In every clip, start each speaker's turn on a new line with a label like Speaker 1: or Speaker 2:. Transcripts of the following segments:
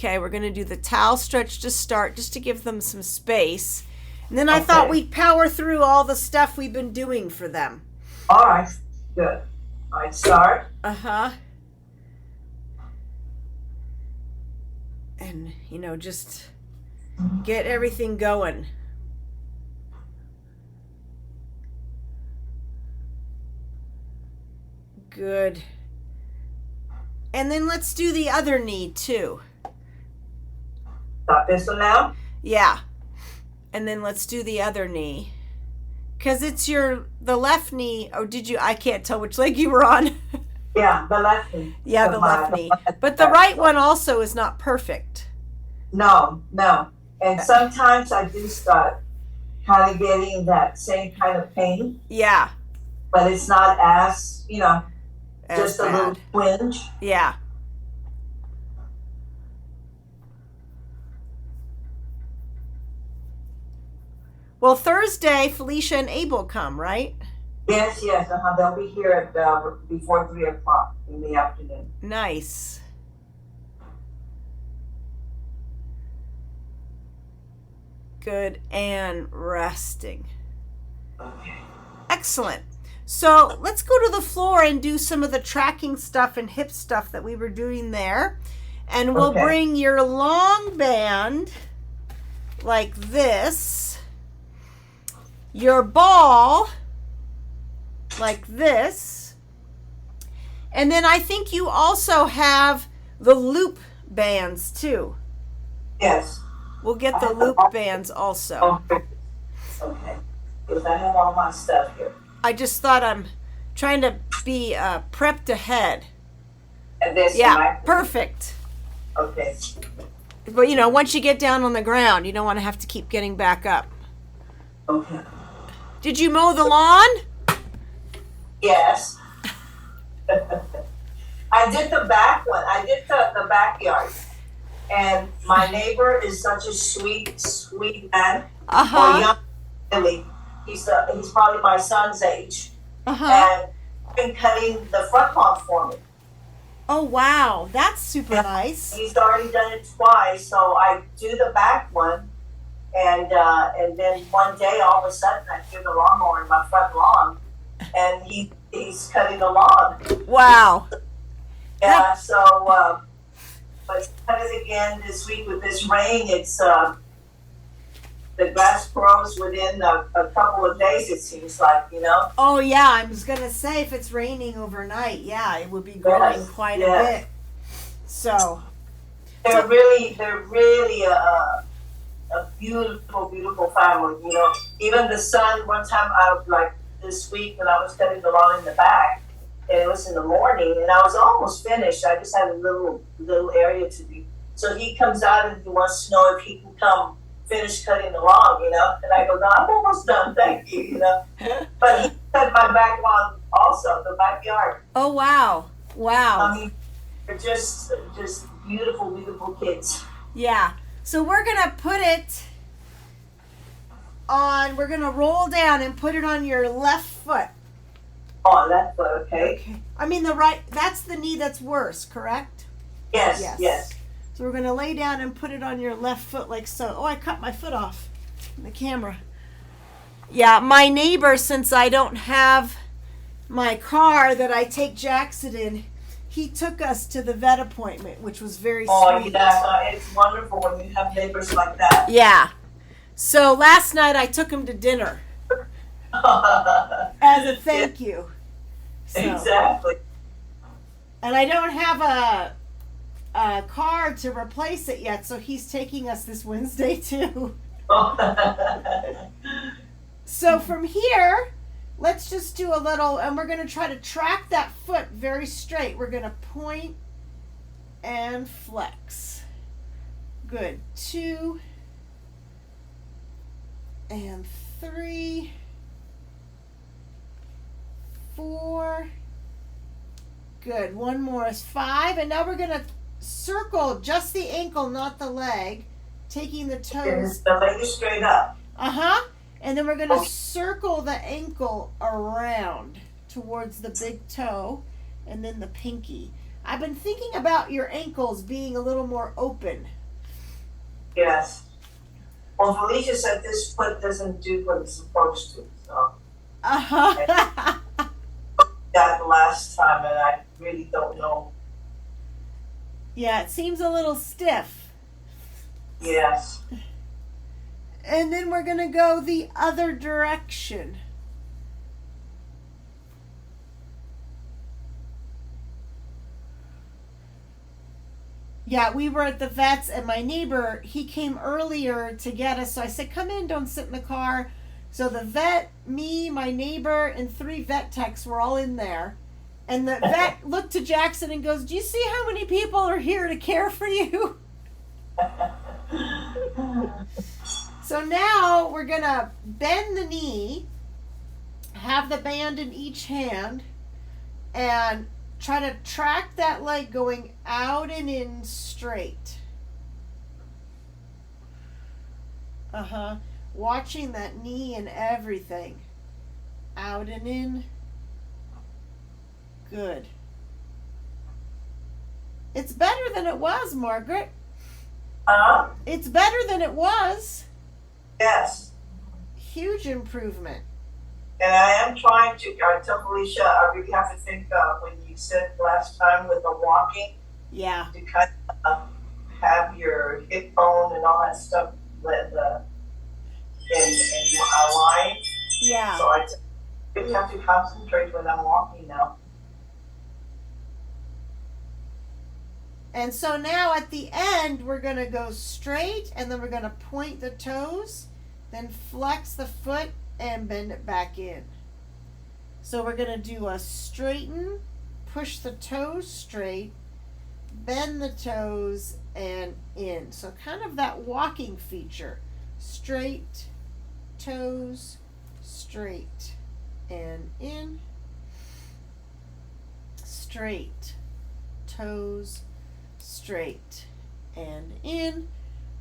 Speaker 1: Okay, we're going to do the towel stretch to start, just to give them some space. And then I thought we'd power through all the stuff we've been doing for them.
Speaker 2: All right, good. All right, start.
Speaker 1: Uh-huh. And, just get everything going. Good. And then let's do the other knee too.
Speaker 2: Stop this one now?
Speaker 1: Yeah. And then let's do the other knee. Because it's the left knee. Oh, I can't tell which leg you were on.
Speaker 2: Yeah, the left knee.
Speaker 1: Yeah, the left knee. But the right one also is not perfect.
Speaker 2: No. And sometimes I do start kind of getting that same kind of pain.
Speaker 1: Yeah.
Speaker 2: But it's not as, just
Speaker 1: bad.
Speaker 2: A little twinge.
Speaker 1: Yeah. Well, Thursday, Felicia and Abel come, right?
Speaker 2: Yes. They'll be here at before 3 o'clock in the afternoon.
Speaker 1: Nice. Good, and resting.
Speaker 2: Okay.
Speaker 1: Excellent. So let's go to the floor and do some of the tracking stuff and hip stuff that we were doing there. And we'll bring your long band like this, your ball like this, and then I think you also have the loop bands too.
Speaker 2: Yes.
Speaker 1: We'll get the loop bands also.
Speaker 2: Okay. Because I have all my stuff here.
Speaker 1: I just thought I'm trying to be prepped ahead.
Speaker 2: And this
Speaker 1: perfect.
Speaker 2: Okay.
Speaker 1: But once you get down on the ground, you don't want to have to keep getting back up.
Speaker 2: Okay.
Speaker 1: Did you mow the lawn?
Speaker 2: Yes. I did the back one. I did the backyard. And my neighbor is such a sweet man. Or young Billy. He's probably my son's age. And been cutting the front lawn for me.
Speaker 1: Oh wow, that's super nice.
Speaker 2: He's already done it twice, so I do the back one, and then one day all of a sudden I hear the lawnmower in my front lawn, and he's cutting the lawn.
Speaker 1: Wow.
Speaker 2: Yeah. So, but cut it again this week with this rain. It's the grass grows within a couple of days. It seems like,
Speaker 1: Oh yeah, I was gonna say if it's raining overnight, yeah, it would be growing quite a bit. So
Speaker 2: they're really a beautiful family. Even the son. One time this week when I was cutting the lawn in the back, and it was in the morning, and I was almost finished. I just had a little area to do. So he comes out and he wants to know if he can come finish cutting the lawn, and I go, no, I'm almost done, thank you, But he cut my back lawn also, the backyard.
Speaker 1: Oh wow.
Speaker 2: I mean, they're just beautiful kids.
Speaker 1: Yeah. So we're gonna put it on. We're gonna roll down and put it on your left foot.
Speaker 2: Oh, left foot, okay.
Speaker 1: I mean the right. That's the knee that's worse, correct?
Speaker 2: Yes.
Speaker 1: So we're going to lay down and put it on your left foot like so. Oh, I cut my foot off in the camera. Yeah, my neighbor, since I don't have my car that I take Jackson in, he took us to the vet appointment, which was very sweet.
Speaker 2: Oh, yeah, it's wonderful when you have neighbors like that.
Speaker 1: Yeah. So last night I took him to dinner as a thank you. So.
Speaker 2: Exactly.
Speaker 1: And I don't have a car to replace it yet, so he's taking us this Wednesday too. So from here, let's just do a little, and we're going to try to track that foot very straight. We're going to point and flex. Good. 2 and 3, 4. Good. One more is 5, and now we're going to circle just the ankle, not the leg, taking the toes.
Speaker 2: The leg is straight up.
Speaker 1: And then we're going to circle the ankle around towards the big toe and then the pinky. I've been thinking about your ankles being a little more open.
Speaker 2: Yes. Well, Felicia said this foot doesn't do what it's supposed to, so.
Speaker 1: Uh-huh.
Speaker 2: That the last time, and I really don't know.
Speaker 1: Yeah, it seems a little stiff.
Speaker 2: Yes.
Speaker 1: And then we're going to go the other direction. Yeah, we were at the vet's, and my neighbor, he came earlier to get us. So I said, come in, don't sit in the car. So the vet, me, my neighbor, and 3 vet techs were all in there. And the vet looked to Jackson and goes, do you see how many people are here to care for you? So now we're going to bend the knee, have the band in each hand, and try to track that leg going out and in straight. Watching that knee and everything. Out and in. Good. It's better than it was, Margaret. It's better than it was.
Speaker 2: Yes.
Speaker 1: Huge improvement.
Speaker 2: And I am trying to, I tell Felicia, I really have to think when you said last time with the walking.
Speaker 1: Yeah.
Speaker 2: To kind of have your hip bone and all that stuff in line.
Speaker 1: Yeah.
Speaker 2: So I really have to concentrate when I'm walking now.
Speaker 1: And so now at the end, we're going to go straight, and then we're going to point the toes, then flex the foot and bend it back in. So we're going to do a straighten, push the toes straight, bend the toes, and in. So kind of that walking feature. Straight, toes, straight, and in. Straight, toes, straight, and in.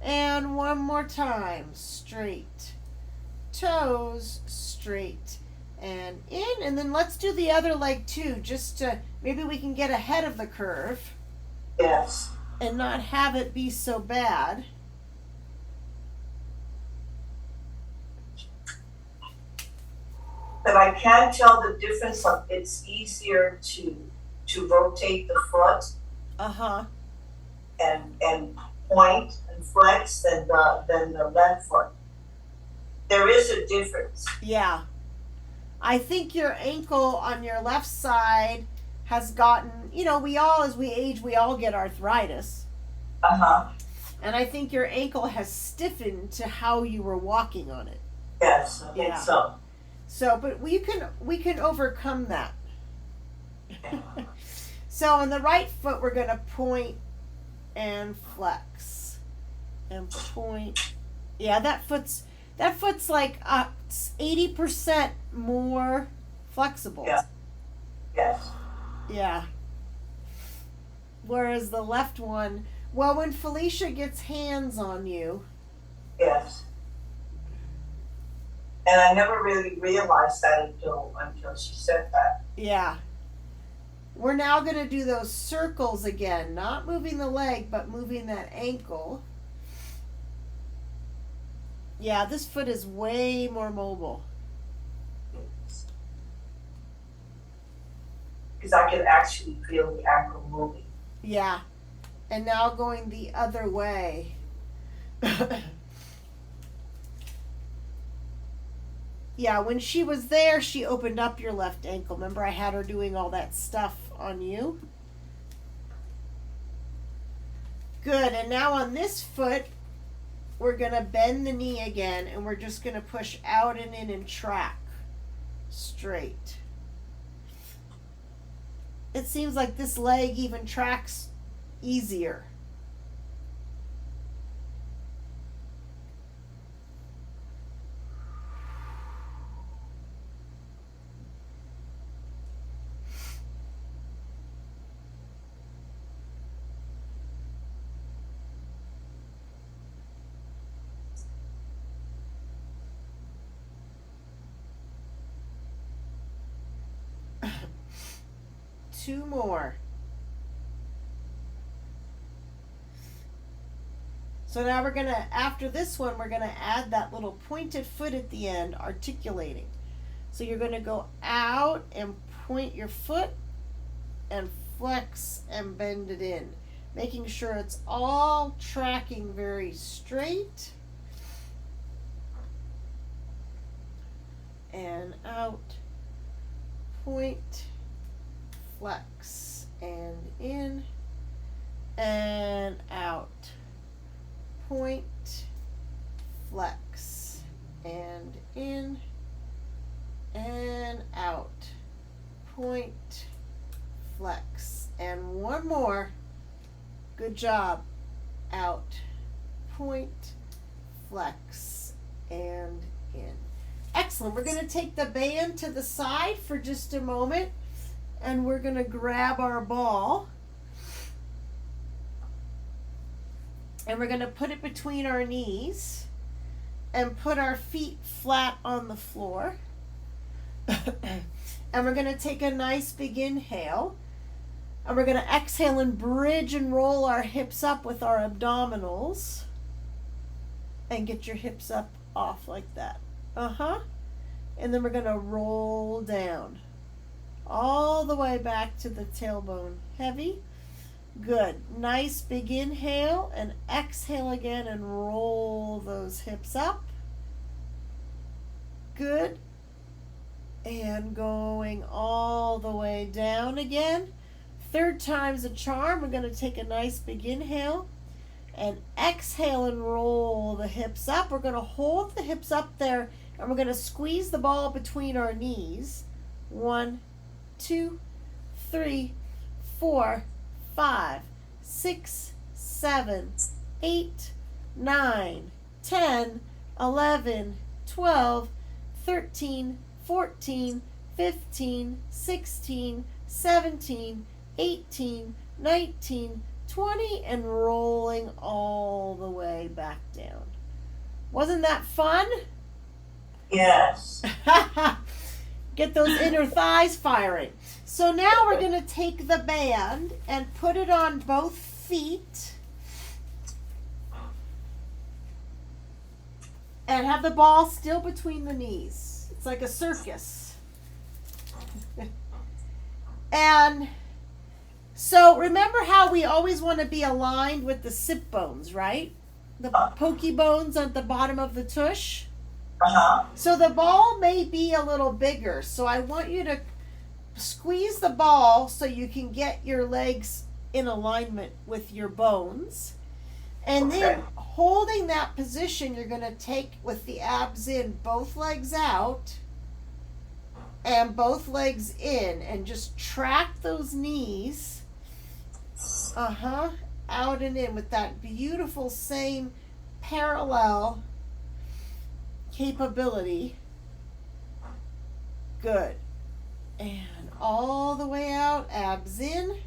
Speaker 1: And one more time. Straight, toes, straight, and in. And then let's do the other leg too, just to maybe we can get ahead of the curve.
Speaker 2: Yes.
Speaker 1: And not have it be so bad.
Speaker 2: But I can tell the difference of it's easier to rotate the foot and point and flex than the left foot. There is a difference.
Speaker 1: Yeah. I think your ankle on your left side has gotten, we all, as we age, we all get arthritis. And I think your ankle has stiffened to how you were walking on it.
Speaker 2: Yes, I think so.
Speaker 1: So, but we can overcome that. So on the right foot, we're going to point and flex. And point. Yeah, that foot's like 80% more flexible.
Speaker 2: Yeah. Yes.
Speaker 1: Yeah. Whereas the left one, well, when Felicia gets hands on you.
Speaker 2: Yes. And I never really realized that until she said that.
Speaker 1: Yeah. We're now going to do those circles again, not moving the leg, but moving that ankle. Yeah, this foot is way more mobile.
Speaker 2: Because I can actually feel the ankle moving.
Speaker 1: Yeah. And now going the other way. Yeah, when she was there, she opened up your left ankle. Remember, I had her doing all that stuff on you? Good. And now on this foot, we're going to bend the knee again, and we're just going to push out and in and track straight. It seems like this leg even tracks easier. Two more. So now we're going to, after this one, we're going to add that little pointed foot at the end, articulating. So you're going to go out and point your foot and flex and bend it in, making sure it's all tracking very straight. And out, point, flex, and in, and out, point, flex, and in, and out, point, flex, and one more. Good job. Out, point, flex, and in. Excellent. We're going to take the band to the side for just a moment, and we're going to grab our ball, and we're going to put it between our knees and put our feet flat on the floor. And we're going to take a nice big inhale, and we're going to exhale and bridge and roll our hips up with our abdominals, and get your hips up off like that. And then we're going to roll down all the way back to the tailbone. Heavy. Good. Nice big inhale, and exhale again and roll those hips up. Good. And going all the way down again. Third time's a charm. We're going to take a nice big inhale and exhale and roll the hips up. We're going to hold the hips up there, and we're going to squeeze the ball between our knees. 1, 2, 3, 4, 5, 6, 7, 8, 9, 10, 11, 12, 13, 14, 15, 16, 17, 18, 19, 20, and rolling all the way back down. Wasn't that fun?
Speaker 2: Yes.
Speaker 1: Get those inner thighs firing. So now we're going to take the band and put it on both feet and have the ball still between the knees. It's like a circus. And so remember how we always want to be aligned with the sit bones, right? The pokey bones at the bottom of the tush. So the ball may be a little bigger. So I want you to squeeze the ball so you can get your legs in alignment with your bones. And then holding that position, you're going to take with the abs in, both legs out and both legs in, and just track those knees out and in with that beautiful same parallel capability. Good. And all the way out, abs in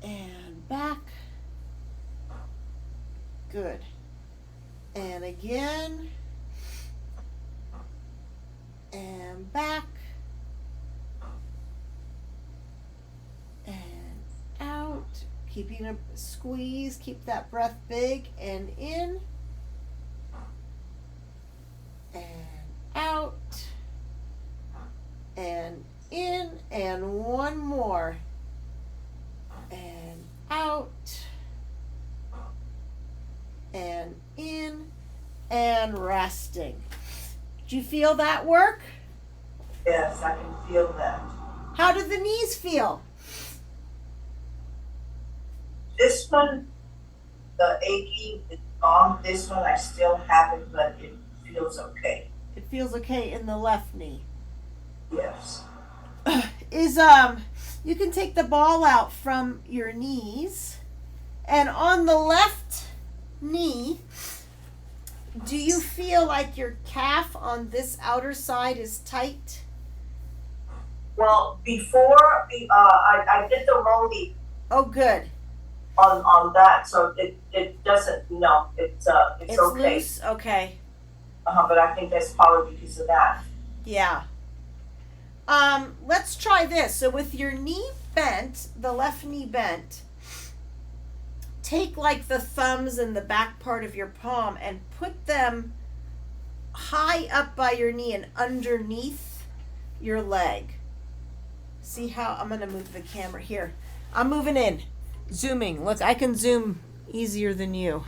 Speaker 1: and back. Good. And again and back and out. Keeping a squeeze, keep that breath big, and in and out and in, and one more, and out and in, and resting. Do you feel that work?
Speaker 2: Yes, I can feel that.
Speaker 1: How do the knees feel?
Speaker 2: This one, the aching is gone. This one, I still have it, but it feels okay.
Speaker 1: It feels okay in the left knee.
Speaker 2: Yes.
Speaker 1: You can take the ball out from your knees, and on the left knee, do you feel like your calf on this outer side is tight?
Speaker 2: Well, before I did the rolling.
Speaker 1: Oh, good.
Speaker 2: On that, so it doesn't. No, it's okay.
Speaker 1: Loose. Okay.
Speaker 2: But I think that's probably because of that.
Speaker 1: Yeah. Let's try this. So with your knee bent, the left knee bent, take like the thumbs and the back part of your palm and put them high up by your knee and underneath your leg. See how I'm going to move the camera here. I'm moving in, zooming. Look, I can zoom easier than you.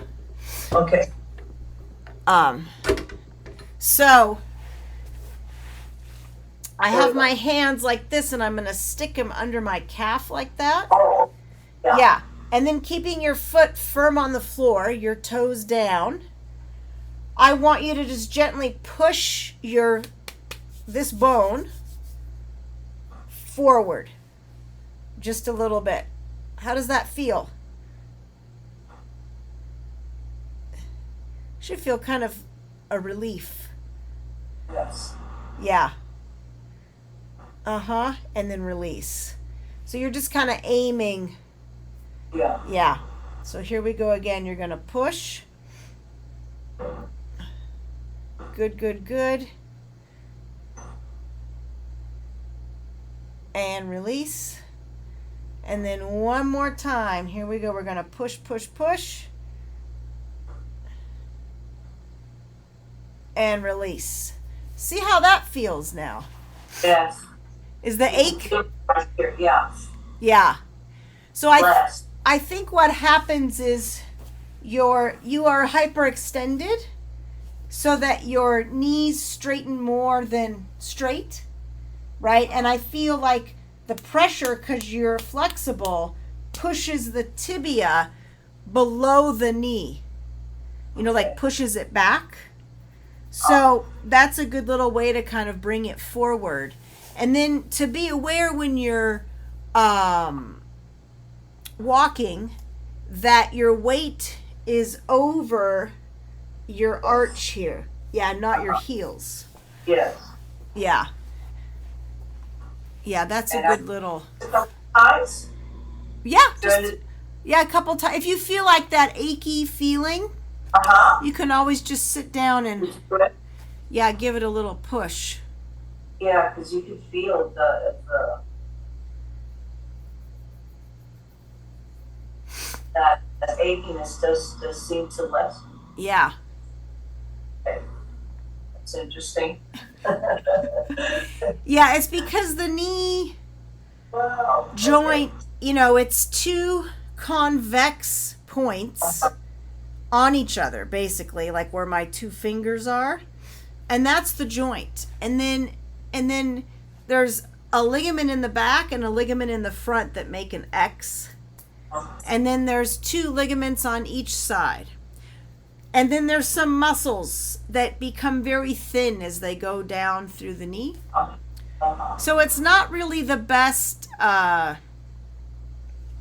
Speaker 2: Okay.
Speaker 1: So I have my hands like this, and I'm going to stick them under my calf like that.
Speaker 2: Oh,
Speaker 1: Yeah. And then keeping your foot firm on the floor, your toes down. I want you to just gently push this bone forward just a little bit. How does that feel? Should feel kind of a relief.
Speaker 2: yes.
Speaker 1: Yeah. And then release. So you're just kind of aiming.
Speaker 2: Yeah.
Speaker 1: Yeah. So here we go again. You're going to push. Good, good, good. And release. And then one more time. Here we go. We're going to push, push, push. And release. See how that feels now?
Speaker 2: Yes.
Speaker 1: Is the ache?
Speaker 2: Right here. Yeah.
Speaker 1: Yeah. So
Speaker 2: Less.
Speaker 1: I think what happens is you are hyperextended so that your knees straighten more than straight, right? And I feel like the pressure, because you're flexible, pushes the tibia below the knee. Like pushes it back. So that's a good little way to kind of bring it forward. And then to be aware when you're walking that your weight is over your arch here. Yeah, not your heels.
Speaker 2: Yes.
Speaker 1: Yeah. Yeah, that's a good little.
Speaker 2: Eyes?
Speaker 1: Yeah, a couple times. If you feel like that achy feeling, you can always just sit down and give it a little push.
Speaker 2: Yeah, because you can feel that achiness does seem to lessen.
Speaker 1: Yeah.
Speaker 2: Okay. That's interesting.
Speaker 1: Yeah, it's because the knee
Speaker 2: Wow.
Speaker 1: joint, it's two convex points on each other, basically, like where my two fingers are. And that's the joint. And then there's a ligament in the back and a ligament in the front that make an X. And then there's two ligaments on each side. And then there's some muscles that become very thin as they go down through the knee. So it's not really the best,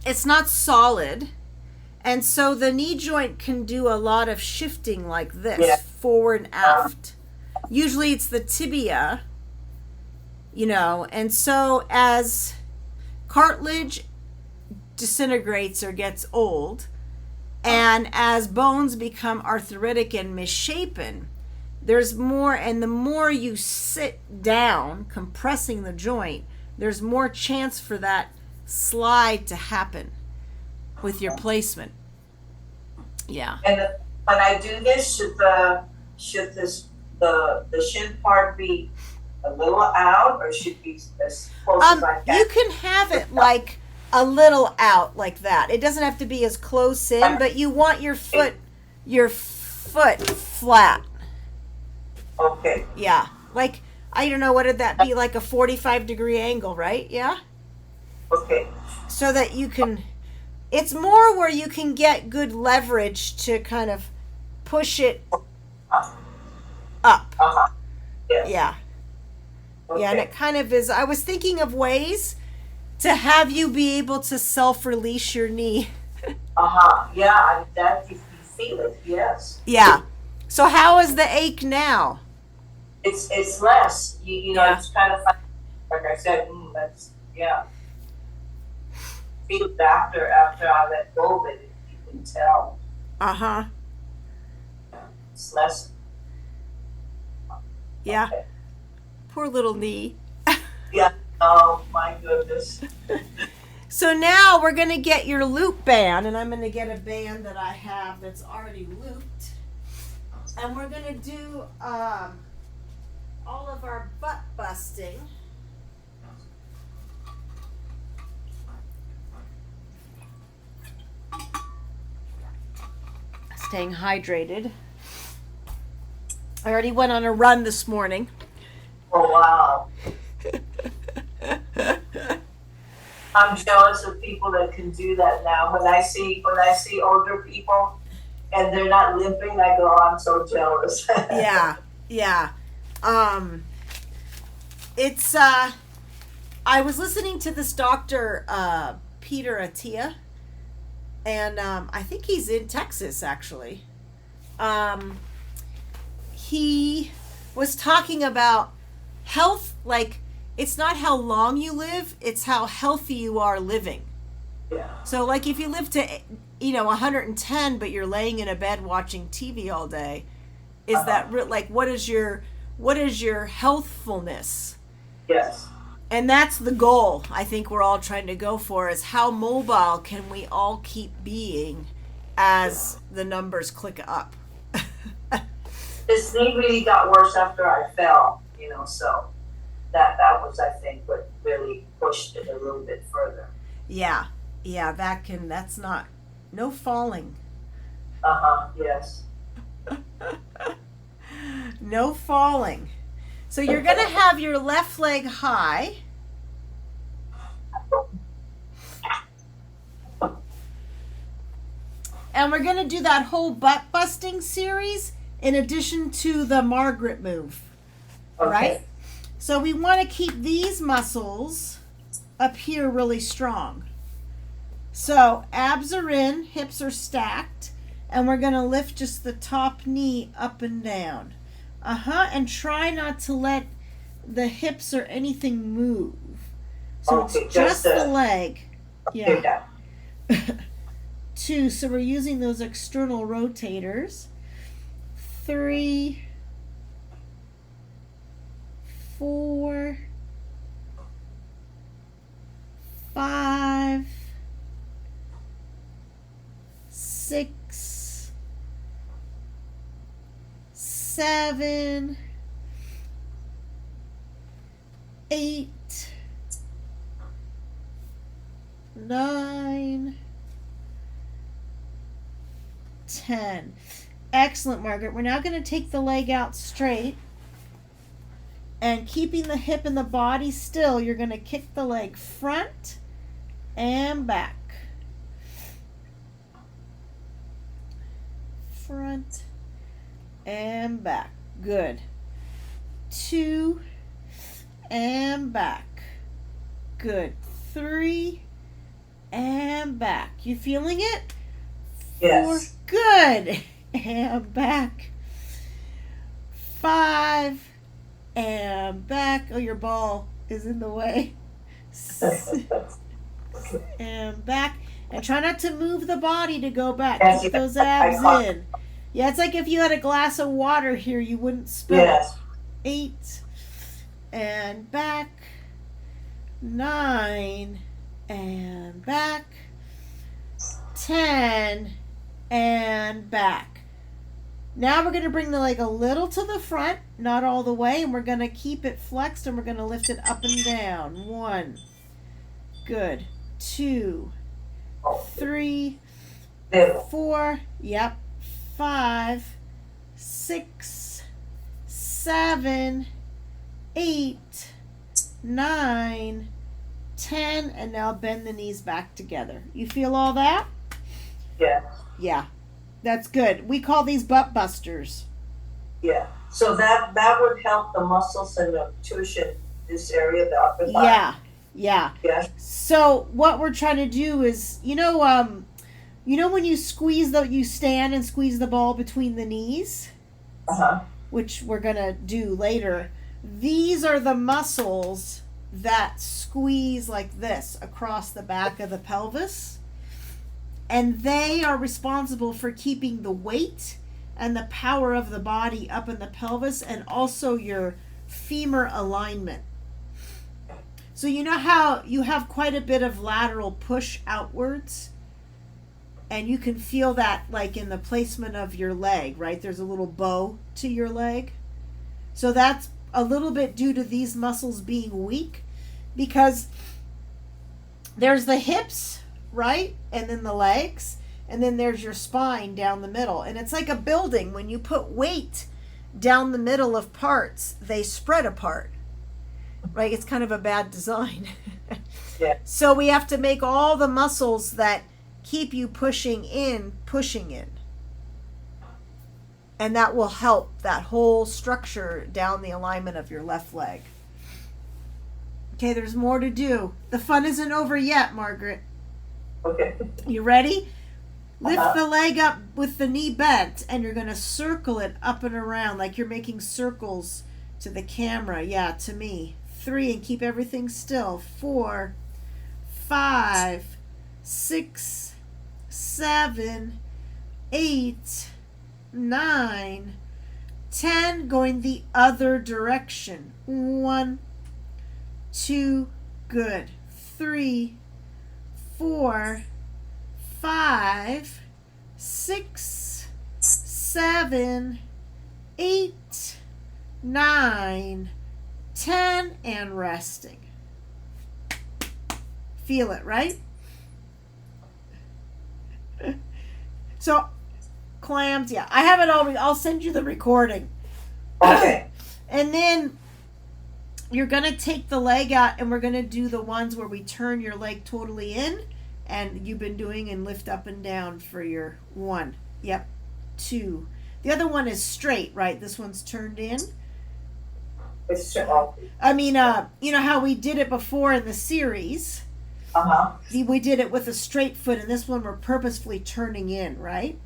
Speaker 1: it's not solid. And so the knee joint can do a lot of shifting like this, forward and aft. Usually it's the tibia, and so as cartilage disintegrates or gets old, and as bones become arthritic and misshapen, there's more, and the more you sit down, compressing the joint, there's more chance for that slide to happen with your placement. Yeah.
Speaker 2: And when I do this, should the shin part be a little out, or should be as close as I can?
Speaker 1: You can have it like a little out like that. It doesn't have to be as close in, but you want your foot flat.
Speaker 2: Okay.
Speaker 1: Yeah. Like, I don't know, what did that be? Like a 45-degree angle, right? Yeah?
Speaker 2: Okay.
Speaker 1: So that you can, it's more where you can get good leverage to kind of push it up.
Speaker 2: Yes.
Speaker 1: Yeah.
Speaker 2: Okay.
Speaker 1: Yeah, and it kind of is, I was thinking of ways to have you be able to self-release your knee.
Speaker 2: Yeah, that you feel it. Yes.
Speaker 1: Yeah. So how is the ache now?
Speaker 2: It's less. It's kind of like I said. That's feel it after I let go of it. You can tell. It's less.
Speaker 1: Yeah.
Speaker 2: Okay.
Speaker 1: Poor little knee.
Speaker 2: Yeah. Oh my goodness.
Speaker 1: So now we're going to get your loop band, and I'm going to get a band that I have that's already looped. And we're going to do all of our butt busting. Staying hydrated. I already went on a run this morning.
Speaker 2: Oh, wow. I'm jealous of people that can do that now. When I see older people and they're not limping, I go, oh, I'm so jealous.
Speaker 1: Yeah. It's I was listening to this doctor, Peter Attia, and I think he's in Texas actually. He was talking about health, like it's not how long you live, it's how healthy you are living.
Speaker 2: Yeah.
Speaker 1: So like if you live to 110 but you're laying in a bed watching TV all day, is that like what is your healthfulness?
Speaker 2: Yes.
Speaker 1: And that's the goal I think we're all trying to go for, is how mobile can we all keep being as the numbers click up.
Speaker 2: This knee really got worse after I fell, so that was, I think, what really pushed it a little bit further.
Speaker 1: Yeah, that's not, no falling.
Speaker 2: Yes.
Speaker 1: No falling. So you're going to have your left leg high. And we're going to do that whole butt busting series in addition to the Margaret move.
Speaker 2: Okay.
Speaker 1: Right? So we want to keep these muscles up here really strong. So abs are in, hips are stacked, and we're going to lift just the top knee up and down. And try not to let the hips or anything move. So it's just the leg. Yeah. 2, so we're using those external rotators. 3, 4, 5, 6, 7, 8, 9, 10. Excellent, Margaret. We're now going to take the leg out straight, and keeping the hip and the body still, you're going to kick the leg front and back. Front and back. Good. 2 and back. Good. 3 and back. You feeling it? 4.
Speaker 2: Yes.
Speaker 1: Good. And back. 5 and back. Oh, your ball is in the way. 6 and back. And try not to move the body to go back. Keep those abs in. Yeah, it's like if you had a glass of water here, you wouldn't spill it. 8 and back. 9 and back. 10 and back. Now we're going to bring the leg a little to the front, not all the way, and we're going to keep it flexed, and we're going to lift it up and down. 1. Good. 2. 3. 4. Yep. 5. 6. 7. 8. 9. 10. And now bend the knees back together. You feel all that?
Speaker 2: Yeah.
Speaker 1: Yeah. That's good. We call these butt busters.
Speaker 2: Yeah. So that would help the muscles and the tuition, this area, the upper thigh.
Speaker 1: Yeah. So what we're trying to do is, when you squeeze you stand and squeeze the ball between the knees, which we're gonna do later. These are the muscles that squeeze like this across the back of the pelvis. And they are responsible for keeping the weight and the power of the body up in the pelvis, and also your femur alignment. So you know how you have quite a bit of lateral push outwards? And you can feel that like in the placement of your leg, right? There's a little bow to your leg. So that's a little bit due to these muscles being weak, because there's the hips, right? And then the legs, and then there's your spine down the middle. And it's like a building. When you put weight down the middle of parts, they spread apart, right? It's kind of a bad design.
Speaker 2: Yeah.
Speaker 1: So we have to make all the muscles that keep you pushing in. And that will help that whole structure down the alignment of your left leg. Okay, there's more to do. The fun isn't over yet, Margaret.
Speaker 2: Okay.
Speaker 1: You ready? Lift the leg up with the knee bent, and you're going to circle it up and around like you're making circles to the camera. Yeah, to me. 3, and keep everything still. 4, 5, 6, 7, 8, 9, 10. Going the other direction. 1, 2, good. 3, 4, 5, 6, 7, 8, 9, 10, and resting. Feel it, right? So, clams, yeah. I have it all. I'll send you the recording.
Speaker 2: Okay.
Speaker 1: And then you're going to take the leg out, and we're going to do the ones where we turn your leg totally in, and you've been doing and lift up and down for your 1. Yep. 2. The other one is straight, right? This one's turned in.
Speaker 2: It's
Speaker 1: I mean, you know how we did it before in the series? We did it with a straight foot, and this one we're purposefully turning in, right?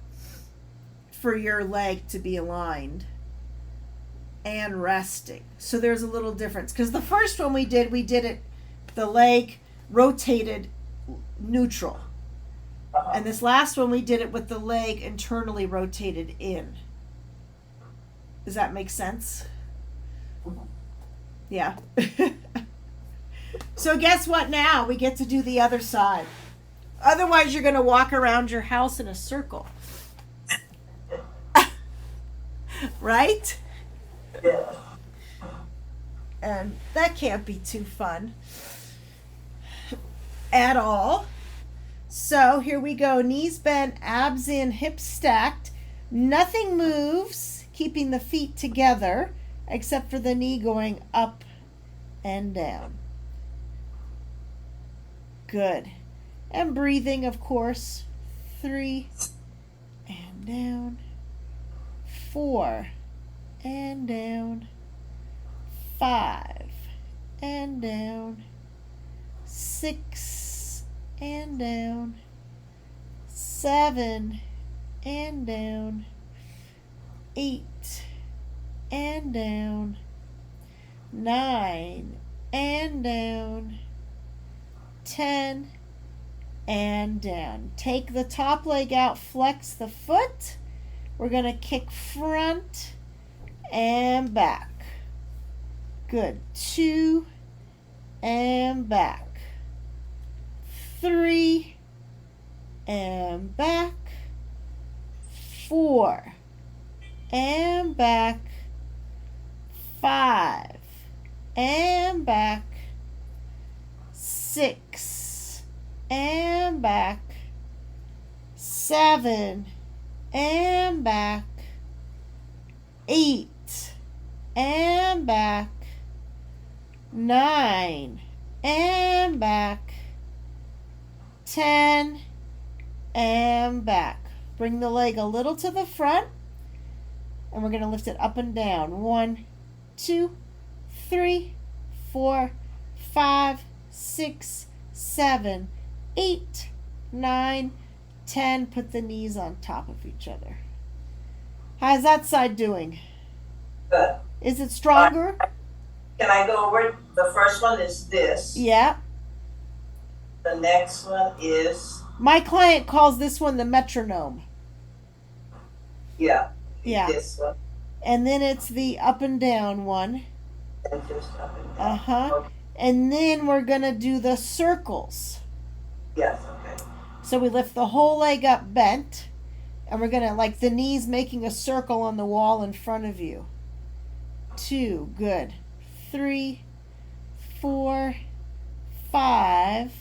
Speaker 1: For your leg to be aligned and resting. So there's a little difference, because the first one we did it, the leg rotated neutral. And this last one we did it with the leg internally rotated in. Does that make sense? Yeah. So guess what now? We get to do the other side. Otherwise you're going to walk around your house in a circle. Right?
Speaker 2: Yeah.
Speaker 1: And that can't be too fun at all. So here we go. Knees bent, abs in, hips stacked. Nothing moves, keeping the feet together, except for the knee going up and down. Good. And breathing, of course. 3 and down. 4 and down. 5 and down. 6 and down. 7 and down. 8 and down. 9 and down. 10 and down. Take the top leg out, flex the foot. We're going to kick front and back. Good. 2 and back. 3 and back. 4 and back. 5 and back. 6 and back. 7 and back. 8 and back. 9 and back. 10 and back. Bring the leg a little to the front, and we're going to lift it up and down. 1, 2, 3, 4, 5, 6, 7, 8, 9, 10. Put the knees on top of each other. How's that side doing?
Speaker 2: Good.
Speaker 1: Is it stronger?
Speaker 2: Can I go over? The first one is this.
Speaker 1: Yeah.
Speaker 2: The next one is.
Speaker 1: My client calls this one the metronome.
Speaker 2: Yeah.
Speaker 1: Yeah.
Speaker 2: This one.
Speaker 1: And then it's the up and down one.
Speaker 2: And just up and down.
Speaker 1: Uh-huh.
Speaker 2: Okay.
Speaker 1: And then we're going to do the circles.
Speaker 2: Yes, okay.
Speaker 1: So we lift the whole leg up bent, and we're going to, like the knees making a circle on the wall in front of you. 2, good. 3, 4, 5,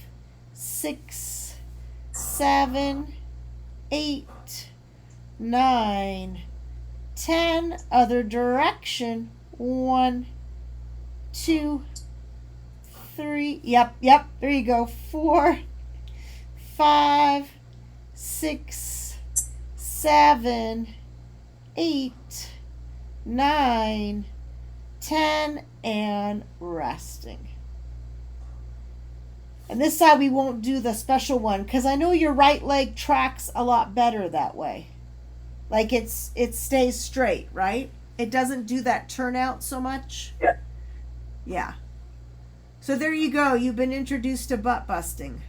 Speaker 1: 6, 7, 8, 9, 10. Other direction. 1, 2, 3. Yep. There you go. 4, 5, 6, 7, 8, 9, 10, and resting. And this side we won't do the special one because I know your right leg tracks a lot better that way. Like it stays straight, right? It doesn't do that turnout so much.
Speaker 2: Yeah.
Speaker 1: Yeah. So there you go. You've been introduced to butt busting.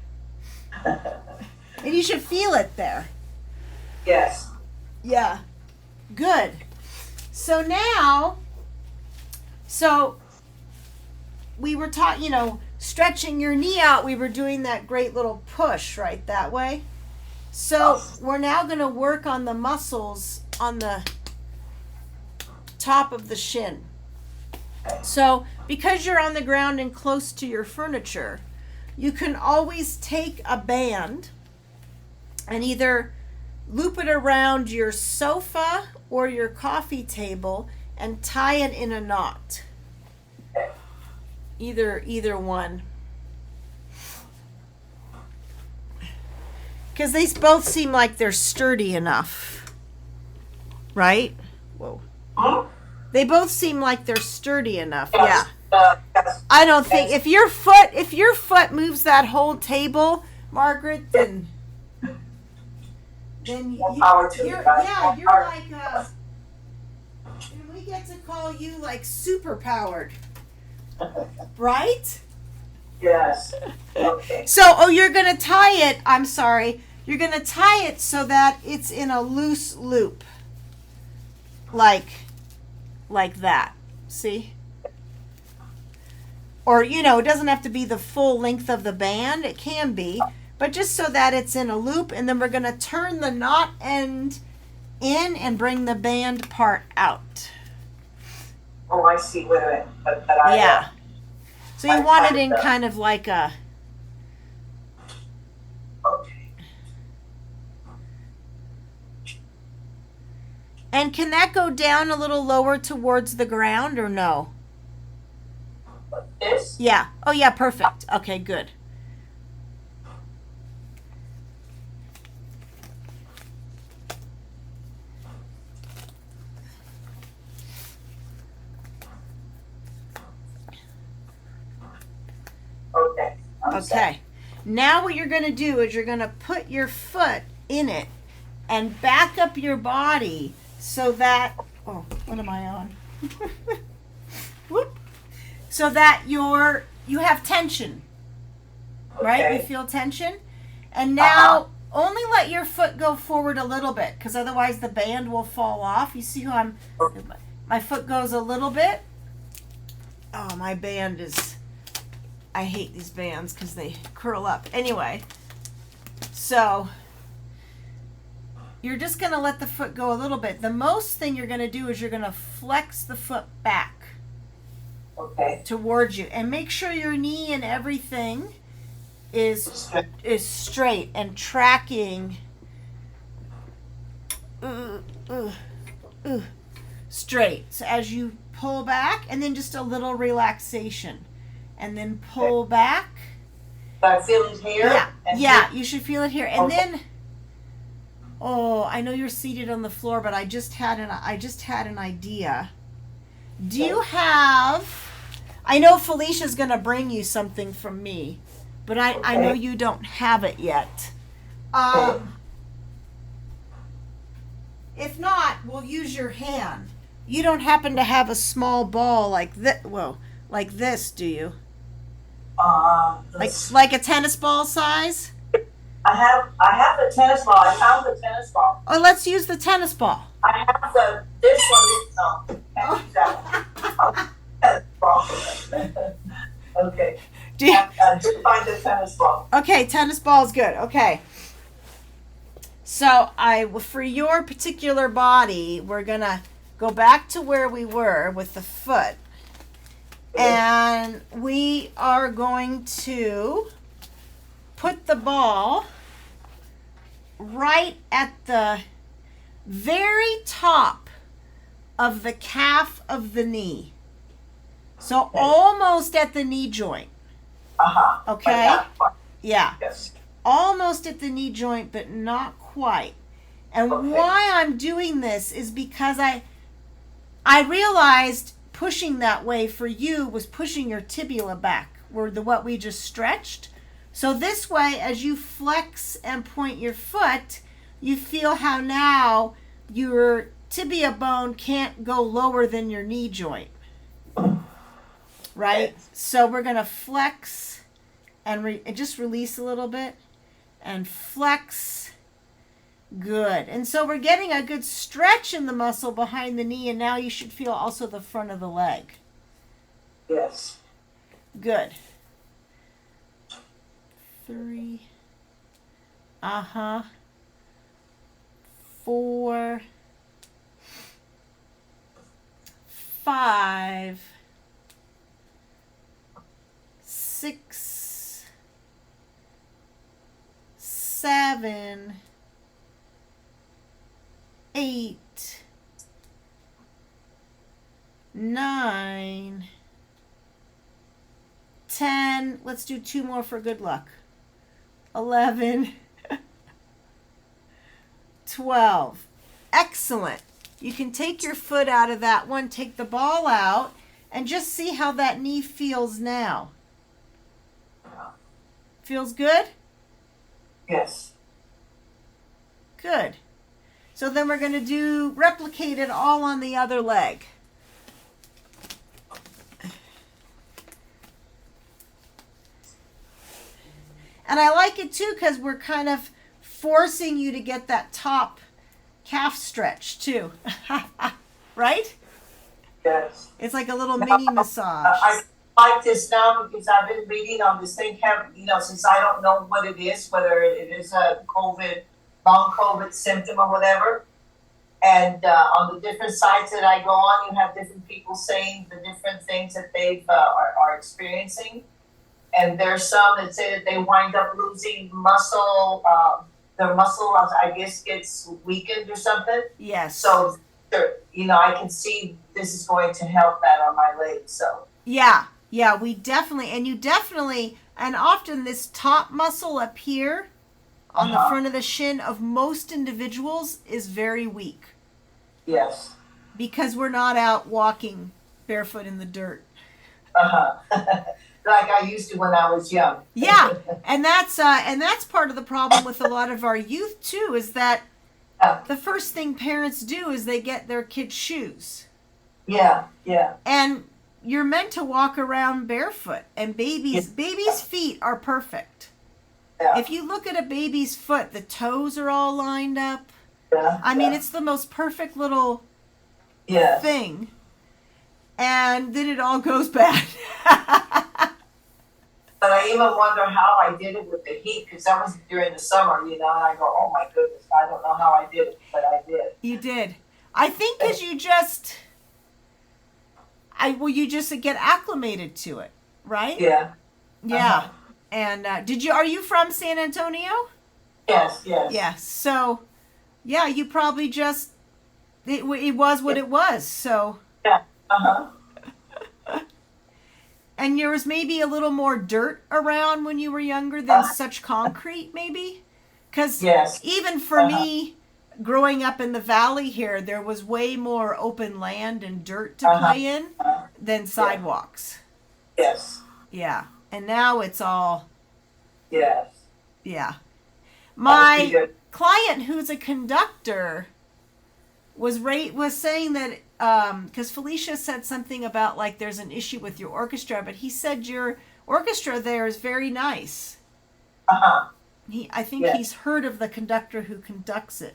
Speaker 1: And you should feel it there.
Speaker 2: Yes.
Speaker 1: Yeah. Good. So now, we were taught, stretching your knee out. We were doing that great little push right that way. So we're now going to work on the muscles on the top of the shin. So because you're on the ground and close to your furniture, you can always take a band and either loop it around your sofa or your coffee table and tie it in a knot. Either one. Because they both seem like they're sturdy enough. Right? Whoa.
Speaker 2: Hmm?
Speaker 1: They both seem like they're sturdy enough.
Speaker 2: Yes.
Speaker 1: Yeah.
Speaker 2: Yes.
Speaker 1: I don't think if your foot moves that whole table, Margaret, then
Speaker 2: More power to you guys. More
Speaker 1: you're
Speaker 2: power.
Speaker 1: like and we get to call you like super powered. Right?
Speaker 2: Yes. Okay.
Speaker 1: So, you're going to tie it, I'm sorry. You're going to tie it so that it's in a loose loop. Like that. See? Or, it doesn't have to be the full length of the band. It can be. But just so that it's in a loop. And then we're going to turn the knot end in and bring the band part out.
Speaker 2: Oh, I see. Wait a minute. But
Speaker 1: Yeah. So you want it in kind of like a...
Speaker 2: Okay.
Speaker 1: And can that go down a little lower towards the ground or no?
Speaker 2: Like this?
Speaker 1: Yeah. Oh, yeah, perfect. Okay, good.
Speaker 2: Okay. I'm set.
Speaker 1: Okay. Now what you're going to do is you're going to put your foot in it and back up your body so that... Oh, what am I on? Whoop. So that you have tension. Right?
Speaker 2: Okay.
Speaker 1: You feel tension? And now only let your foot go forward a little bit because otherwise the band will fall off. You see how my foot goes a little bit? Oh, my band is... I hate these bands because they curl up. Anyway, so you're just going to let the foot go a little bit. The most thing you're going to do is you're going to flex the foot back towards you. And make sure your knee and everything is straight and tracking straight. So as you pull back and then just a little relaxation. And then pull back.
Speaker 2: So I feel it here?
Speaker 1: Yeah, you should feel it here. And then, I know you're seated on the floor, but I just had an idea. Do you have, I know Felicia's going to bring you something from me, but I know you don't have it yet. If not, we'll use your hand. You don't happen to have a small ball like this, like this, do you? Like a tennis ball size?
Speaker 2: I have the tennis ball. I found the tennis ball.
Speaker 1: Oh, let's use the tennis ball.
Speaker 2: I have this one. No, can't use that one. Tennis ball. Okay. tennis ball.
Speaker 1: Okay, tennis ball is good. Okay. So for your particular body, we're going to go back to where we were with the foot. And we are going to put the ball right at the very top of the calf of the knee. So almost at the knee joint. Okay? Yeah.
Speaker 2: Yes.
Speaker 1: Almost at the knee joint, but not quite. And why I'm doing this is because I realized pushing that way for you was pushing your tibia back, what we just stretched. So this way, as you flex and point your foot, you feel how now your tibia bone can't go lower than your knee joint. Right? So we're going to flex and just release a little bit and flex. Good. And so we're getting a good stretch in the muscle behind the knee, and now you should feel also the front of the leg.
Speaker 2: Yes.
Speaker 1: Good. 3. 4. 5. 6. 7. 8. 9. 10. Let's do 2 more for good luck. 11. 12. Excellent. You can take your foot out of that one, take the ball out, and just see how that knee feels now. Feels good?
Speaker 2: Yes.
Speaker 1: Good. So then we're going to replicate it all on the other leg. And I like it too because we're kind of forcing you to get that top calf stretch too. Right?
Speaker 2: Yes.
Speaker 1: It's like a little mini massage.
Speaker 2: I like this now because I've been reading on this thing, since I don't know what it is, whether it is a long COVID symptom or whatever. And on the different sites that I go on, you have different people saying the different things that they are experiencing. And there's some that say that they wind up losing muscle. Their muscle, I guess, gets weakened or something.
Speaker 1: Yes.
Speaker 2: So, I can see this is going to help that on my legs. So.
Speaker 1: Yeah, we definitely, and often this top muscle up here on the front of the shin of most individuals is very weak.
Speaker 2: Yes.
Speaker 1: Because we're not out walking barefoot in the dirt.
Speaker 2: Like I used to when I was young.
Speaker 1: Yeah, and that's part of the problem with a lot of our youth too, is that the first thing parents do is they get their kids shoes.
Speaker 2: Yeah.
Speaker 1: And you're meant to walk around barefoot, and babies' feet are perfect.
Speaker 2: Yeah.
Speaker 1: If you look at a baby's foot, the toes are all lined up.
Speaker 2: Yeah.
Speaker 1: I mean, it's the most perfect little thing. And then it all goes bad.
Speaker 2: But I even wonder how I did it with the heat, because that was during the summer, and I go, oh my goodness, I don't know how I did it, but I did.
Speaker 1: You did. I think because you just get acclimated to it, right?
Speaker 2: Yeah.
Speaker 1: Yeah. And are you from San Antonio?
Speaker 2: Yes.
Speaker 1: Yeah. So, yeah, you probably just, it was what it was, so.
Speaker 2: Yeah.
Speaker 1: And there was maybe a little more dirt around when you were younger than such concrete, maybe? Because even for me, growing up in the valley here, there was way more open land and dirt to play in than sidewalks.
Speaker 2: Yes.
Speaker 1: Yeah. And now it's all...
Speaker 2: Yes.
Speaker 1: Yeah. My client, who's a conductor, was saying that... because Felicia said something about like there's an issue with your orchestra, but he said your orchestra there is very nice. I think he's heard of the conductor who conducts it.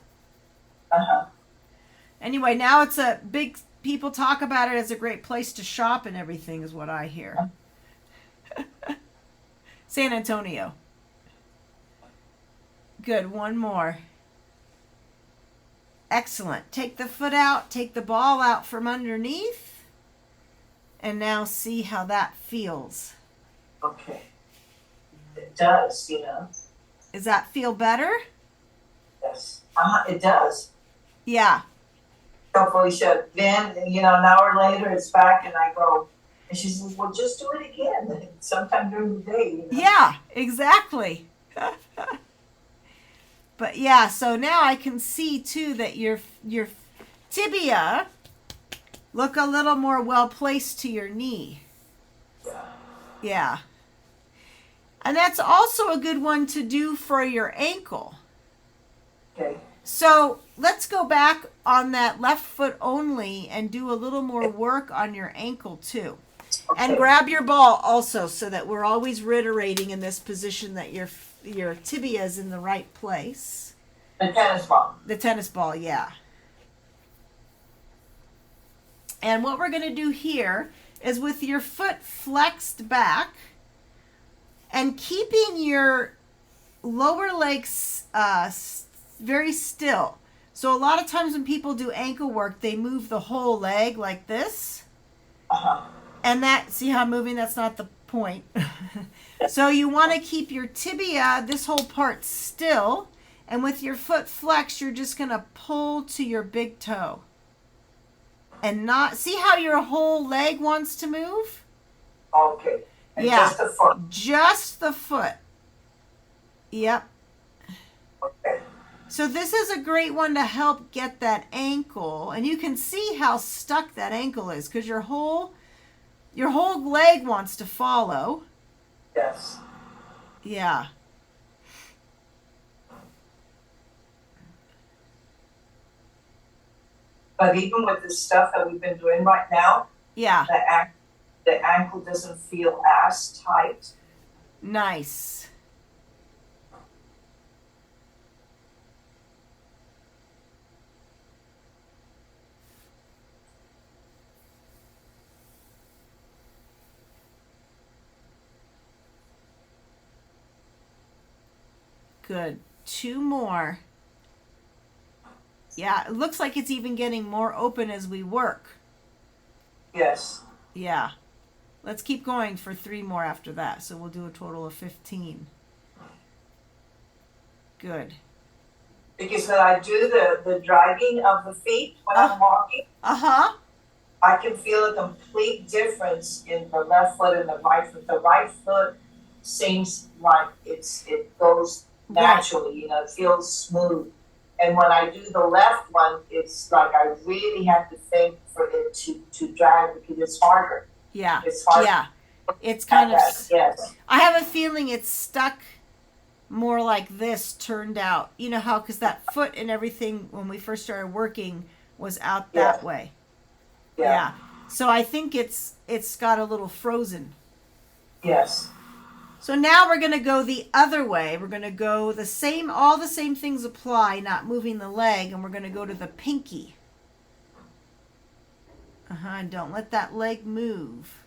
Speaker 1: Anyway, now it's a big, people talk about it as a great place to shop and everything is what I hear. San Antonio. Good. One more. Excellent. Take the foot out. Take the ball out from underneath. And now see how that feels.
Speaker 2: Okay. It does,
Speaker 1: Does that feel better?
Speaker 2: Yes. It does.
Speaker 1: Yeah.
Speaker 2: So Felicia, then, an hour later it's back and I go, and she says, well, just do it again sometime during the day.
Speaker 1: Yeah, exactly. But yeah, so now I can see too that your tibia look a little more well placed to your knee. Yeah. And that's also a good one to do for your ankle.
Speaker 2: Okay.
Speaker 1: So let's go back on that left foot only and do a little more work on your ankle too. Okay. And grab your ball also so that we're always reiterating in this position that your tibia is in the right place.
Speaker 2: The tennis ball.
Speaker 1: The tennis ball, yeah. And what we're going to do here is with your foot flexed back and keeping your lower legs very still. So a lot of times when people do ankle work, they move the whole leg like this.
Speaker 2: Uh-huh.
Speaker 1: And see how I'm moving? That's not the point. So you want to keep your tibia, this whole part, still. And with your foot flexed, you're just going to pull to your big toe. And not, see how your whole leg wants to move?
Speaker 2: Okay. And
Speaker 1: yeah.
Speaker 2: Just the foot.
Speaker 1: Just the foot. Yep.
Speaker 2: Okay.
Speaker 1: So this is a great one to help get that ankle. And you can see how stuck that ankle is because your whole leg wants to follow.
Speaker 2: Yes.
Speaker 1: Yeah.
Speaker 2: But even with the stuff that we've been doing right now,
Speaker 1: yeah,
Speaker 2: the ankle doesn't feel as tight.
Speaker 1: Nice. Good. Two more. Yeah, it looks like it's even getting more open as we work.
Speaker 2: Yes.
Speaker 1: Yeah. Let's keep going for 3 more after that. So we'll do a total of 15. Good.
Speaker 2: Because when I do the dragging of the feet when I'm walking, I can feel a complete difference in the left foot and the right foot. The right foot seems like it goes naturally, it feels smooth. And when I do the left one, it's like I really have to think for it to drag because it's harder.
Speaker 1: Yeah.
Speaker 2: It's harder.
Speaker 1: Yeah. It's kind of,
Speaker 2: yes.
Speaker 1: I have a feeling it's stuck more like this turned out. You know how, because that foot and everything when we first started working was out that way. Yeah. So I think it's got a little frozen.
Speaker 2: Yes.
Speaker 1: So now we're going to go the other way. We're going to go all the same things apply, not moving the leg, and we're going to go to the pinky. And don't let that leg move.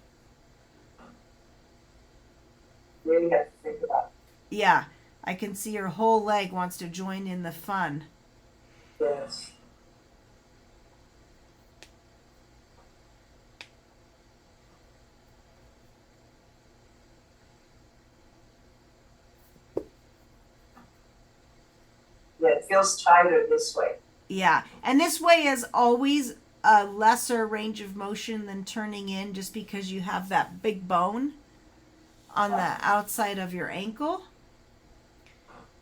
Speaker 2: Really have to think about it.
Speaker 1: Yeah, I can see your whole leg wants to join in the fun.
Speaker 2: Yes. Yeah, it feels tighter this way.
Speaker 1: Yeah, and this way is always a lesser range of motion than turning in just because you have that big bone on the outside of your ankle.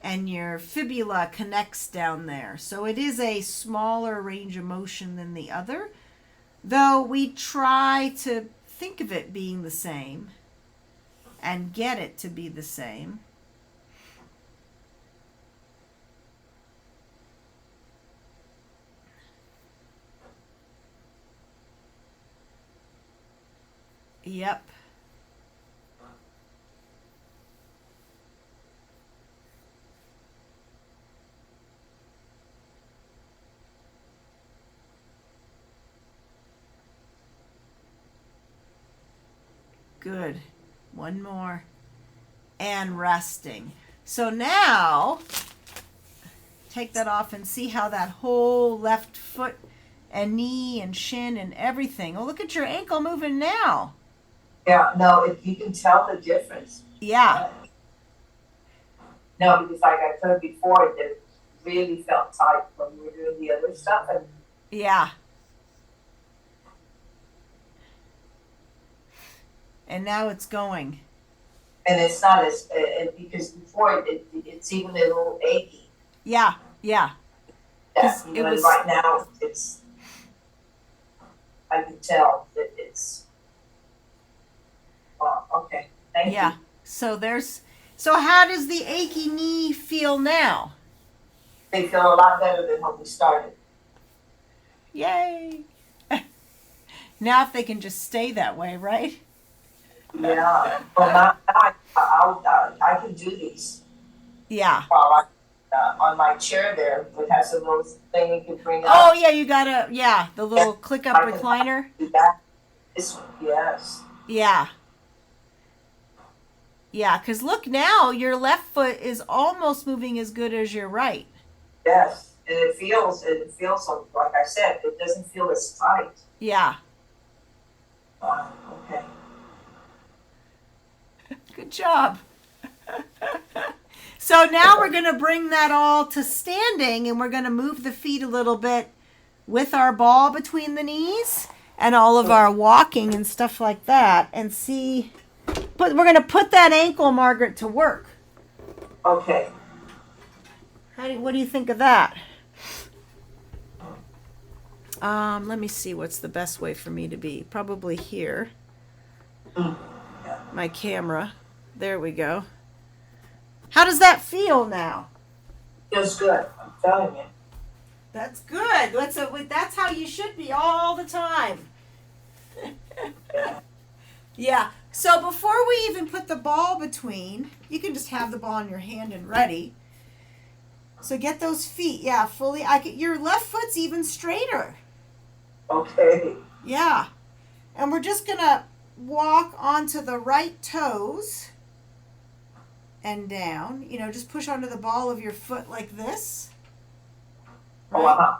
Speaker 1: And your fibula connects down there. So it is a smaller range of motion than the other, though we try to think of it being the same and get it to be the same. Yep. Good. One more. and resting. So now, take that off and see how that whole left foot and knee and shin and everything. Oh, look at your ankle moving now.
Speaker 2: Yeah, no, you can tell the difference.
Speaker 1: Yeah.
Speaker 2: No, because like I said before, it really felt tight when we were doing the other stuff. And
Speaker 1: yeah. And now it's going.
Speaker 2: And it's not as, because before it's even a little achy.
Speaker 1: Yeah, yeah.
Speaker 2: Yeah, it was, right now it's, I can tell that it's, okay, thank you.
Speaker 1: Yeah, so how does the achy knee feel now?
Speaker 2: They feel a lot better than when we started.
Speaker 1: Yay. Now if they can just stay that way, right?
Speaker 2: Yeah, well now I can do these.
Speaker 1: Yeah.
Speaker 2: While on my chair there, it has a little thing you can bring up.
Speaker 1: Oh yeah, you gotta, the little click up recliner.
Speaker 2: This one, yes.
Speaker 1: Yeah. Yeah, because look now, your left foot is almost moving as good as your right.
Speaker 2: Yes, and it feels like I said, it doesn't feel as tight.
Speaker 1: Yeah.
Speaker 2: Okay.
Speaker 1: Good job. So now we're going to bring that all to standing, and we're going to move the feet a little bit with our ball between the knees and all of our walking and stuff like that, and see. But we're going to put that ankle, Margaret, to work.
Speaker 2: Okay.
Speaker 1: What do you think of that? Let me see what's the best way for me to be. Probably here. My camera. There we go. How does that feel now?
Speaker 2: Feels good. I'm telling you.
Speaker 1: That's good. That's how you should be all the time. Yeah. So before we even put the ball between, you can just have the ball in your hand and ready. So get those feet, fully. Your left foot's even straighter.
Speaker 2: Okay.
Speaker 1: Yeah. And we're just going to walk onto the right toes and down. Just push onto the ball of your foot like this. Right?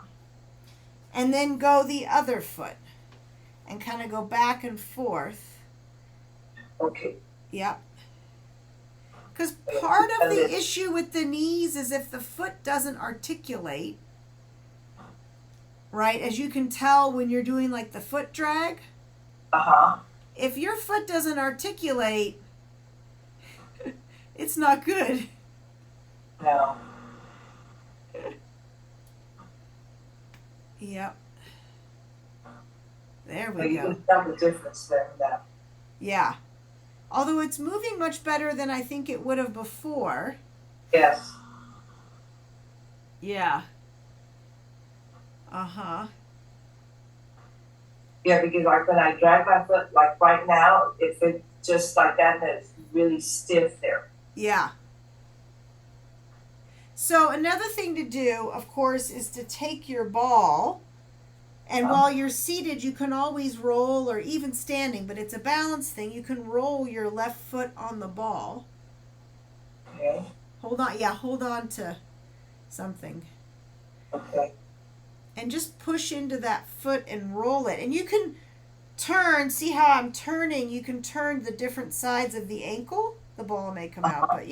Speaker 1: And then go the other foot and kind of go back and forth.
Speaker 2: Okay.
Speaker 1: Yep. Because part of the issue with the knees is if the foot doesn't articulate, right, as you can tell when you're doing like the foot drag. If your foot doesn't articulate, it's not good.
Speaker 2: No.
Speaker 1: Yep. There we
Speaker 2: go. You can tell the difference there now.
Speaker 1: Yeah. Although it's moving much better than I think it would have before.
Speaker 2: Yes.
Speaker 1: Yeah. Uh-huh.
Speaker 2: Yeah, because like when I drag my foot, like right now, if it's just like that, then it's really stiff there.
Speaker 1: Yeah. So another thing to do, of course, is to take your ball, and while you're seated, you can always roll, or even standing, but it's a balance thing. You can roll your left foot on the ball.
Speaker 2: Okay.
Speaker 1: Hold on to something.
Speaker 2: Okay.
Speaker 1: And just push into that foot and roll it. And you can turn, see how I'm turning? You can turn the different sides of the ankle. The ball may come out, but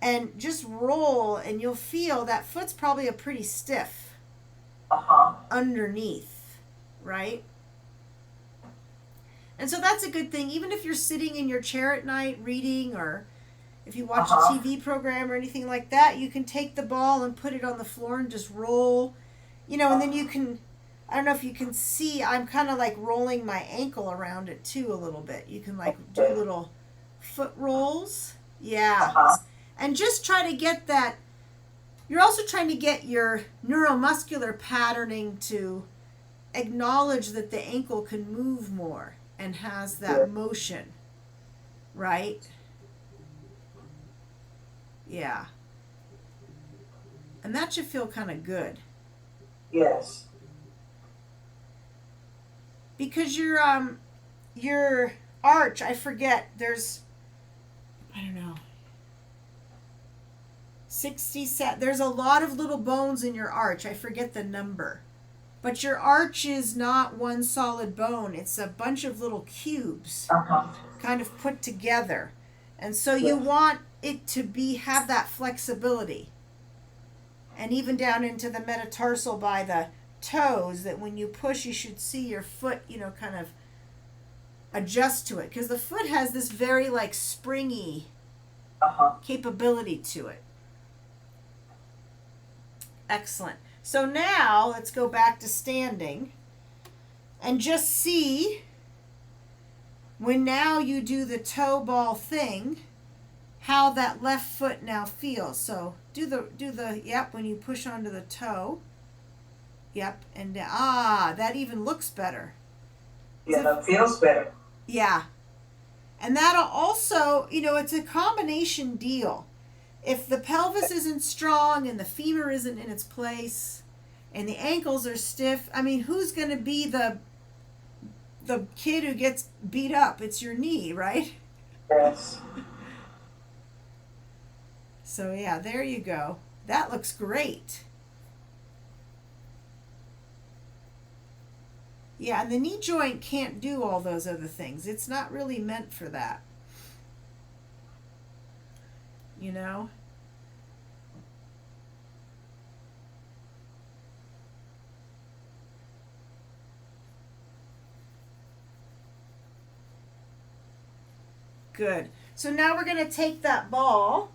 Speaker 1: and just roll, and you'll feel that foot's probably a pretty stiff underneath, right? And so that's a good thing. Even if you're sitting in your chair at night reading, or if you watch a TV program or anything like that, you can take the ball and put it on the floor and just roll, and then you can, I don't know if you can see, I'm kind of like rolling my ankle around it too a little bit. You can like do little foot rolls. Yeah. And just try to get that. You're also trying to get your neuromuscular patterning to acknowledge that the ankle can move more and has that motion, right? Yeah. And that should feel kind of good.
Speaker 2: Yes.
Speaker 1: Because your arch, I forget, there's I don't know, 67. There's a lot of little bones in your arch. I forget the number. But your arch is not one solid bone. It's a bunch of little cubes kind of put together. And so you want it to have that flexibility. And even down into the metatarsal by the toes, that when you push, you should see your foot, kind of adjust to it. Because the foot has this very like springy capability to it. Excellent. So now let's go back to standing and just see when now you do the toe ball thing, how that left foot now feels. So do the yep, when you push onto the toe. Yep, and that even looks better.
Speaker 2: Yeah, that feels better.
Speaker 1: Yeah. And that'll also, it's a combination deal. If the pelvis isn't strong and the femur isn't in its place and the ankles are stiff, I mean, who's going to be the kid who gets beat up? It's your knee, right?
Speaker 2: Yes.
Speaker 1: So yeah, there you go. That looks great. Yeah, and the knee joint can't do all those other things. It's not really meant for that. Good. So now we're going to take that ball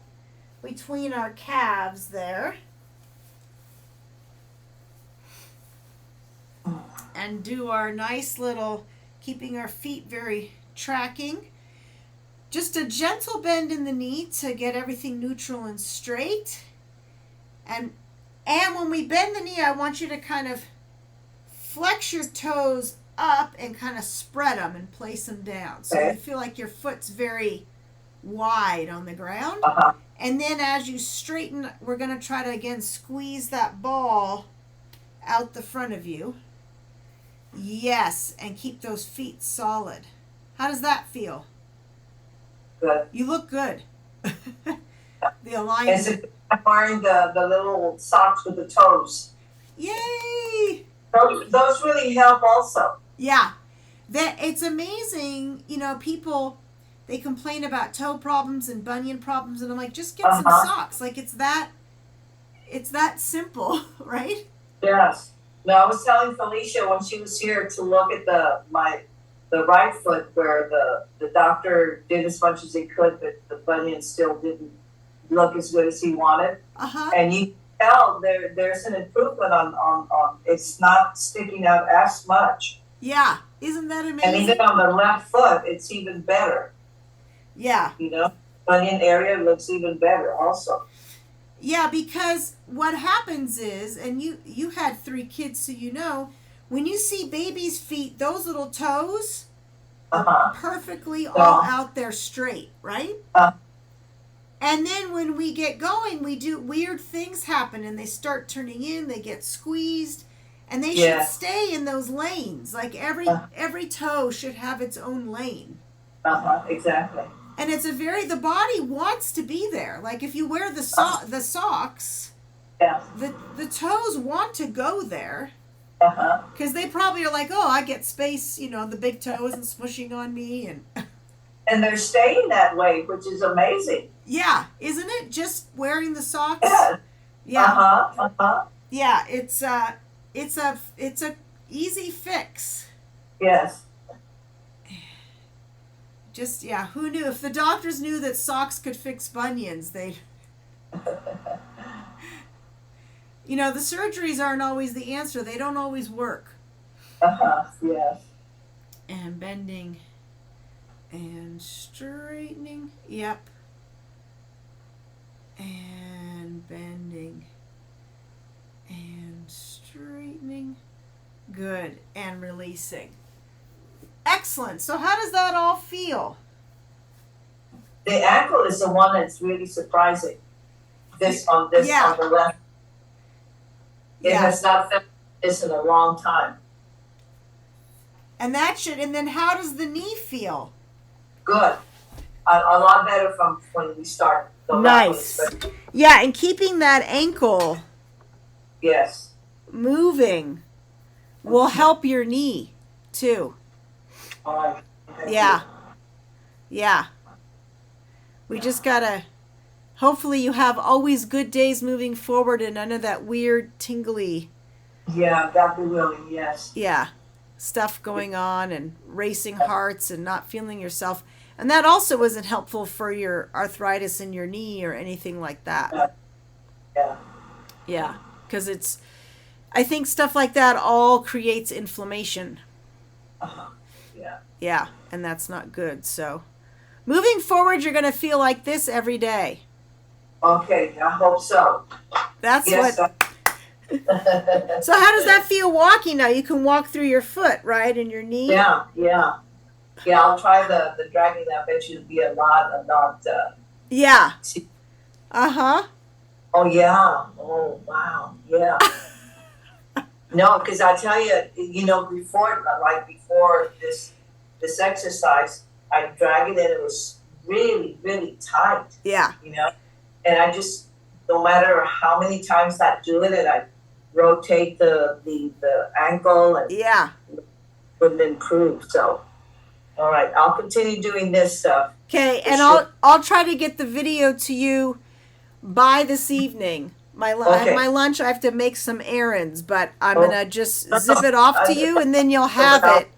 Speaker 1: between our calves there and do our nice little, keeping our feet very tracking. Just a gentle bend in the knee to get everything neutral and straight. And when we bend the knee, I want you to kind of flex your toes up and kind of spread them and place them down. So you feel like your foot's very wide on the ground. And then as you straighten, we're going to try to, again, squeeze that ball out the front of you. Yes, and keep those feet solid. How does that feel?
Speaker 2: Good.
Speaker 1: You look good. The alignment.
Speaker 2: As if I'm wearing the little socks with the toes.
Speaker 1: Yay!
Speaker 2: Those really help also.
Speaker 1: Yeah. It's amazing, people, they complain about toe problems and bunion problems, and I'm like, just get some socks. Like, it's that simple, right?
Speaker 2: Yes. No, I was telling Felicia when she was here to look at the right foot where the doctor did as much as he could, but the bunion still didn't look as good as he wanted. And you tell there's an improvement on it's not sticking out as much.
Speaker 1: Yeah, isn't that amazing?
Speaker 2: And even on the left foot, it's even better.
Speaker 1: Yeah.
Speaker 2: Bunion area looks even better also.
Speaker 1: Yeah, because what happens is, and you had 3 kids, so when you see babies' feet, those little toes are perfectly all out there straight, right? And then when we get going, weird things happen, and they start turning in, they get squeezed, and they should stay in those lanes. Like every toe should have its own lane.
Speaker 2: Exactly.
Speaker 1: And it's the body wants to be there. Like if you wear the socks, the toes want to go there. Because they probably are like, oh, I get space, the big toe isn't smushing on me.
Speaker 2: And they're staying that way, which is amazing.
Speaker 1: Yeah, isn't it? Just wearing the socks?
Speaker 2: Yeah.
Speaker 1: Yeah. Yeah, it's a easy fix.
Speaker 2: Yes.
Speaker 1: Just, who knew? If the doctors knew that socks could fix bunions, they'd... the surgeries aren't always the answer. They don't always work.
Speaker 2: Yes.
Speaker 1: And bending and straightening. Yep. And bending and straightening. Good. And releasing. Excellent. So how does that all feel?
Speaker 2: The ankle is the one that's really surprising. On the left. It has not felt this in a long time.
Speaker 1: And then how does the knee feel?
Speaker 2: Good. a lot better from when we started. So
Speaker 1: nice. Yeah, and keeping that ankle
Speaker 2: yes
Speaker 1: moving will help your knee too. Yeah. Yeah. We just gotta, hopefully you have always good days moving forward and none of that weird tingly.
Speaker 2: Yeah, God be willing, yes.
Speaker 1: Yeah. Stuff going on and racing hearts and not feeling yourself. And that also wasn't helpful for your arthritis in your knee or anything like that.
Speaker 2: Yeah.
Speaker 1: Yeah. Because I think stuff like that all creates inflammation.
Speaker 2: Yeah.
Speaker 1: Yeah. And that's not good. So moving forward, you're going to feel like this every day.
Speaker 2: Okay. I hope so.
Speaker 1: That's yes, what. So how does that feel walking now? You can walk through your foot, right? And your knee?
Speaker 2: Yeah. Yeah. Yeah, I'll try the dragging. I bet you it'll be a lot.
Speaker 1: Yeah. Uh-huh.
Speaker 2: Oh, yeah. Oh, wow. Yeah. No, because I tell you, before this exercise, I drag it and it was really, really tight.
Speaker 1: Yeah.
Speaker 2: And I just, no matter how many times I do it, and I rotate the ankle and
Speaker 1: yeah,
Speaker 2: wouldn't improve. So, all right, I'll continue doing this stuff.
Speaker 1: Okay, and I'll try to get the video to you by this evening. I have my lunch. I have to make some errands, but I'm gonna just zip it off to you, and then you'll have it.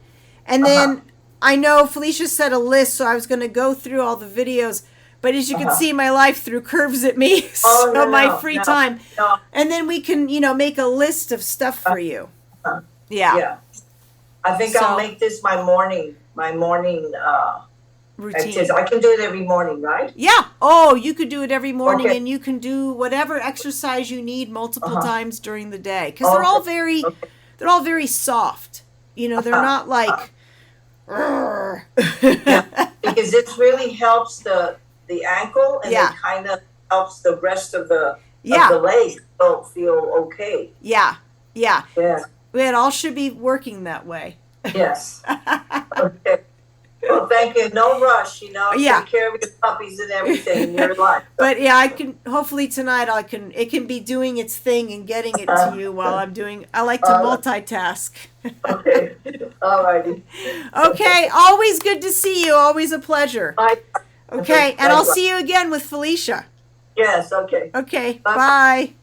Speaker 1: And then I know Felicia said a list, so I was gonna go through all the videos. But as you can see, my life threw curves at me. So my free time, and then we can make a list of stuff for you. Yeah.
Speaker 2: Yeah. I think I'll make this my morning
Speaker 1: routine.
Speaker 2: Activity. I can do it every morning, right?
Speaker 1: Yeah. Oh, you could do it every morning, and you can do whatever exercise you need multiple times during the day, because they're all very soft. They're not like.
Speaker 2: Yeah, because it really helps the ankle, and it kind of helps the rest of the legs don't feel okay.
Speaker 1: Yeah. Yeah.
Speaker 2: Yeah.
Speaker 1: It all should be working that way.
Speaker 2: Yes. Okay. Well, thank you. No rush,
Speaker 1: Yeah.
Speaker 2: Take care of your puppies and everything in your life.
Speaker 1: But yeah, I can hopefully tonight it can be doing its thing and getting it to you while I'm doing. I like to multitask.
Speaker 2: Okay. All righty.
Speaker 1: Okay. Always good to see you. Always a pleasure.
Speaker 2: Bye.
Speaker 1: Okay, and I'll see you again with Felicia.
Speaker 2: Yes. Okay.
Speaker 1: Okay. Bye.